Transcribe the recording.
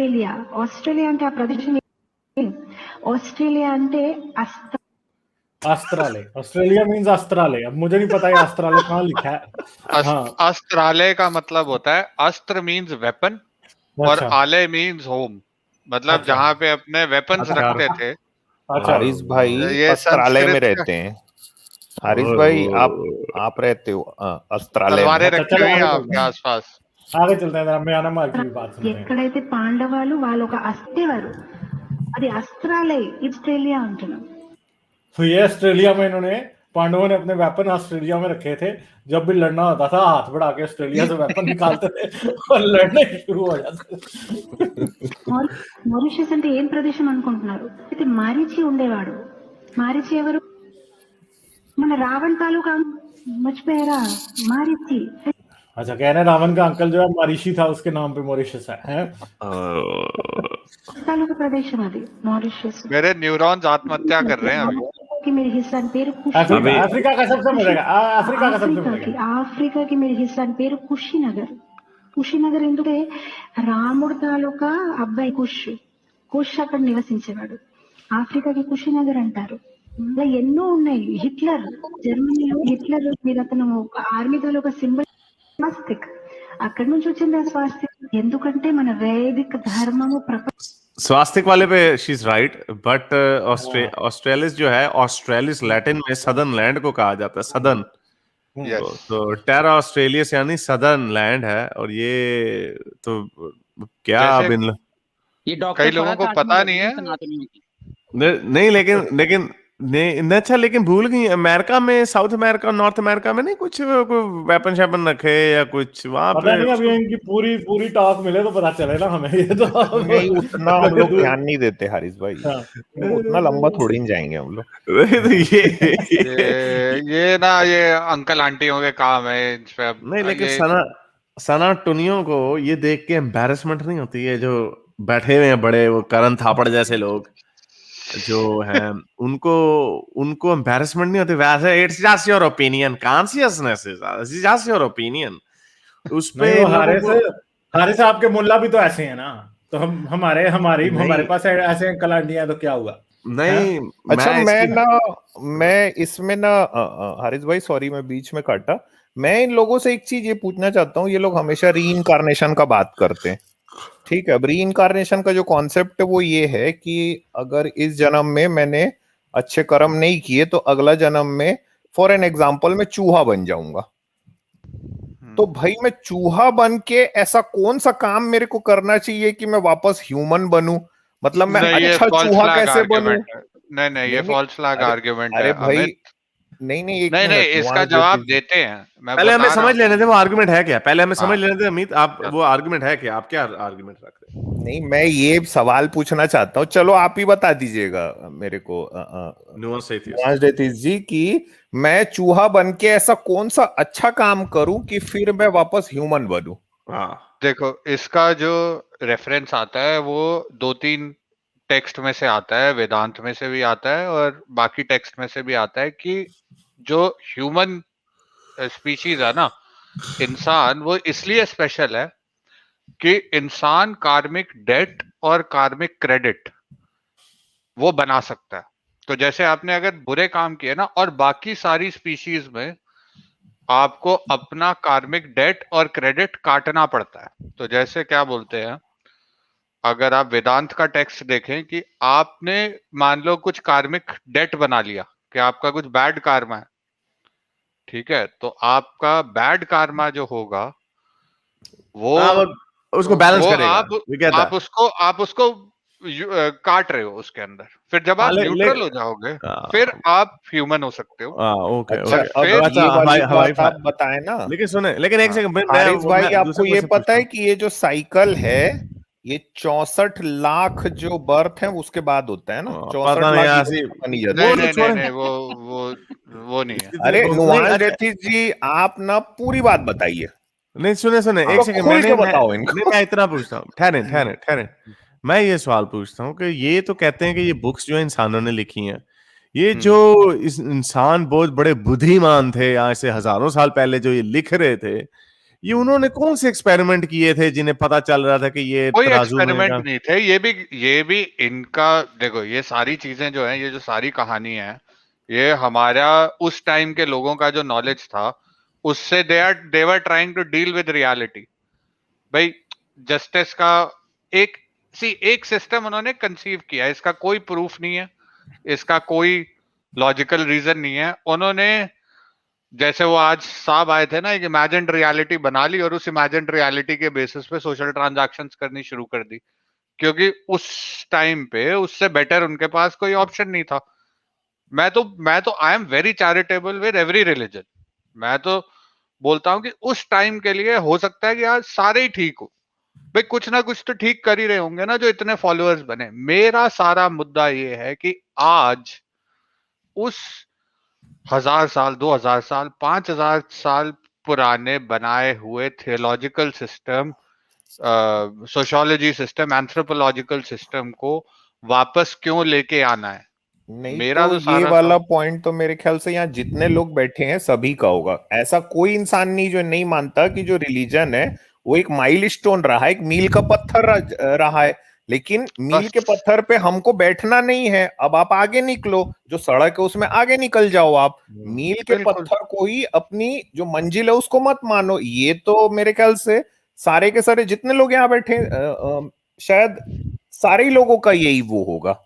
Australia. Australia అంటే ఆ ప్రదేశం ఆస్ట్రేలియా అంటే अस्त्रालय. Australia means अस्त्रालय. अब मुझे नहीं पता है अस्त्रालय कहाँ लिखा है. हाँ. अस्त्रालय का मतलब होता है, अस्त्र मीन्स वेपन और अच्छा. आलय मीन्स होम, मतलब अच्छा. जहाँ पे अपने वेपन्स अच्छा. रखते थे। अच्छा. हारिस भाई ये अस्त्रालय में संस्कृत का- रहते हैं। हारिस भाई आप रहते हो अस्त्रालय में। तलवारें अच्छा, रखी चलो हुई हैं आगे आपके चलते हैं. आसपास। आगे चलते हैं. म्यान मार की भी बात सुनते हैं. ఎక్కడైతే పాండవాలు వాళ్ళు ఒక అస్థివారు, అది అస్త్రాలయ ఆస్ట్రేలియా అంటున్నాం. तो ये ऑस्ट्रेलिया में इन्होंने पांडवों ने अपने वेपन ऑस्ट्रेलिया में रखे थे. जब भी लड़ना होता था हाथ बढ़ा के ऑस्ट्रेलिया से वेपन निकालते थे और लड़ने शुरू हो जाते थे. మారిషస్ అంటే ఏం ప్రదేశం అనుకుంటున్నారు? అయితే మారిచి ఉండేవాడు. మారిచి ఎవరు? మన రావణ్ తాలూకా మర్చిపోయారా? మారిచి. अच्छा, कह रहे हैं रावण का अंकल जो है मॉरिशी था, उसके नाम पे मॉरिशस है. తాలూకా ప్రదేశం అది మారిషస్. मेरे न्यूरॉन्स आत्महत्या कर रहे हैं अभी। कि मेरे हिस्सा పేరు अफ्रीका का सबसे मिलेगा. अफ्रीका का सबसे मिलेगा. ఆఫ్రికాకి మీరు హిస్సా పేరు కుషినగర్. కుషినగర్ ఎందుకంటే రాముడు తాలూకా అబ్బాయి కుష్ అక్కడ నివసించేవాడు. ఆఫ్రికాకి కుషినగర్ అంటారు. ఇలా ఎన్నో ఉన్నాయి. హిట్లర్, జర్మనీలో హిట్లర్ మీద అతను ఆర్మీ తాలూకా సింబల్ స్వాస్తిక్. అక్కడి నుంచి వచ్చింది ఆ స్వాస్తిక్. ఎందుకంటే మన వేదిక ధర్మము स्वास्तिक वाले पे she is right, but australis जो है, ऑस्ट्रेलिस लैटिन में सदर्न लैंड को कहा जाता है. सदर्न तो टेरा ऑस्ट्रेलियस यानी सदर्न लैंड है. और ये तो क्या अब ये डॉक्टर कई लोगों को पता नहीं है. नहीं, लेकिन नहीं, अच्छा, लेकिन भूल गई. अमेरिका में, साउथ अमेरिका, नॉर्थ अमेरिका में नहीं कुछ वेपन शैपन रखे या कुछ वहां पता नहीं. पे अभी इनकी पूरी टॉक मिले तो पता चले ना हमें. ये तो नहीं, उतना हम लोग ध्यान नहीं देते हारिस भाई. उतना लंबा थोड़ी नहीं जाएंगे हम लोग. ये अंकल आंटियों के काम है इस पे. नहीं, लेकिन सना टुनियों को ये देख के एम्बैरेसमेंट नहीं होती है? जो बैठे हुए हैं बड़े, वो करण थापड़ जैसे लोग जो हैं, उनको एम्बैरेसमेंट नहीं होती? वैसे it's just your opinion, consciousness is just your opinion. उस पे हारिस साहब के मुल्ला भी तो ऐसे हैं ना. तो हमारे पास ऐसे अंकल आंटियां तो क्या हुआ? नहीं. अच्छा, मैं इसमें ना हारिस भाई, सॉरी मैं बीच में काटा. मैं इन लोगों से एक चीज ये पूछना चाहता हूँ. ये लोग हमेशा रीइंकार्नेशन का बात करते हैं, ठीक है. अब रीइंकार्नेशन का जो कॉन्सेप्ट है वो ये है कि अगर इस जन्म में मैंने अच्छे कर्म नहीं किए तो अगला जन्म में, फॉर एन एग्जांपल, मैं चूहा बन जाऊंगा. तो भाई मैं चूहा बन के ऐसा कौन सा काम मेरे को करना चाहिए कि मैं वापस ह्यूमन बनूं? मतलब मैं अच्छा चूहा कैसे बनूं? नहीं, ये फॉल्स फ्लैग आर्गुमेंट है. अरे भाई नहीं, इसका जवाब देते हैं. पहले हमें समझ लेने दे वो आर्गुमेंट है क्या. पहले हमें समझ लेने दे अमित, आप वो आर्गुमेंट है क्या, आप क्या आर्गुमेंट रख रहे हैं? नहीं, मैं ये सवाल पूछना चाहता हूँ. चलो आप ही बता दीजिएगा मेरे को, नुआंस्ड एथिस्ट जी, कि मैं चूहा बन के ऐसा कौन सा अच्छा काम करूं कि फिर मैं वापस ह्यूमन बनूं? देखो, इसका जो रेफरेंस आता है वो 2-3 टेक्स्ट में से आता है. वेदांत में से भी आता है और बाकी टेक्स्ट में से भी आता है कि जो ह्यूमन स्पीशीज है ना, इंसान, वो इसलिए स्पेशल है कि इंसान कार्मिक डेट और कार्मिक क्रेडिट वो बना सकता है. तो जैसे आपने अगर बुरे काम किए ना, और बाकी सारी स्पीशीज में आपको अपना कार्मिक डेट और क्रेडिट काटना पड़ता है. तो जैसे क्या बोलते हैं, अगर आप वेदांत का टेक्स्ट देखें कि आपने मान लो कुछ कार्मिक डेट बना लिया कि आपका कुछ बैड कार्मा है, ठीक है, तो आपका बैड कार्मा जो होगा वो उसको बैलेंस करेगा. आप उसको काट रहे हो उसके अंदर. फिर जब आप न्यूट्रल हो जाओगे फिर आप ह्यूमन हो सकते हो. अच्छा, आप बताएं ना. लेकिन एक सेकंड हारिस भाई, आपको ये पता है कि ये जो साइकिल है ये 64 लाख जो बर्थ है उसके बाद होता है ना? 64 लाख नहीं, वो नहीं है. अरे नुआंस्ड एथिस्ट जी, आप ना पूरी बात बताइए. नहीं, सुने एक सेकंड, मैं इतना पूछता हूँ. ठहरे. मैं ये सवाल पूछता हूँ कि ये तो कहते हैं कि ये बुक्स जो इंसानों ने लिखी हैं, ये जो इस इंसान बहुत बड़े बुद्धिमान थे आज से हजारों साल पहले जो ये लिख रहे थे, ये उन्होंने कौन से एक्सपेरिमेंट किए थे जिन्हें पता चल रहा था कि ये कोई तराजू में एक्सपेरिमेंट नहीं थे। ये भी इनका देखो, ये सारी चीजें जो हैं, ये जो सारी कहानी है, ये हमारा उस टाइम के लोगों का जो नॉलेज था उससे they were trying to deal with reality. भाई जस्टिस का एक सिस्टम उन्होंने कंसीव किया, इसका कोई प्रूफ नहीं है, इसका कोई लॉजिकल रीजन नहीं है। उन्होंने, जैसे वो आज साहब आए थे ना, एक इमेजिन्ड रियलिटी बना ली और उस इमेजिन्ड रियलिटी के बेसिस पे सोशल ट्रांजैक्शंस करनी शुरू कर दी, क्योंकि उस टाइम पे उससे बेटर उनके पास कोई ऑप्शन नहीं था। मैं तो I am very charitable with every religion. मैं तो बोलता हूं कि उस टाइम के लिए हो सकता है कि आज सारे ही ठीक हो, भाई कुछ ना कुछ तो ठीक कर ही रहे होंगे ना जो इतने फॉलोअर्स बने। मेरा सारा मुद्दा ये है कि आज उस 1000 साल, 2000 साल, 5000 साल पुराने बनाए हुए theological system, sociology system, anthropological system को वापस क्यों लेके आना है? नहीं मेरा तो तो ये सारा वाला पॉइंट तो मेरे ख्याल से यहाँ जितने लोग बैठे हैं सभी का होगा। ऐसा कोई इंसान नहीं जो नहीं मानता कि जो रिलीजन है वो एक माइलस्टोन रहा है, एक मील का पत्थर रहा है। लेकिन मील के पत्थर पे हमको बैठना नहीं है। अब आप आगे निकलो, जो सड़क है उसमें आगे निकल जाओ आप। मील के बिल्कुल। पत्थर को ही अपनी जो मंजिल है उसको मत मानो। ये तो मेरे ख्याल से सारे के सारे जितने लोग यहाँ बैठे शायद सारे ही लोगों का यही वो होगा।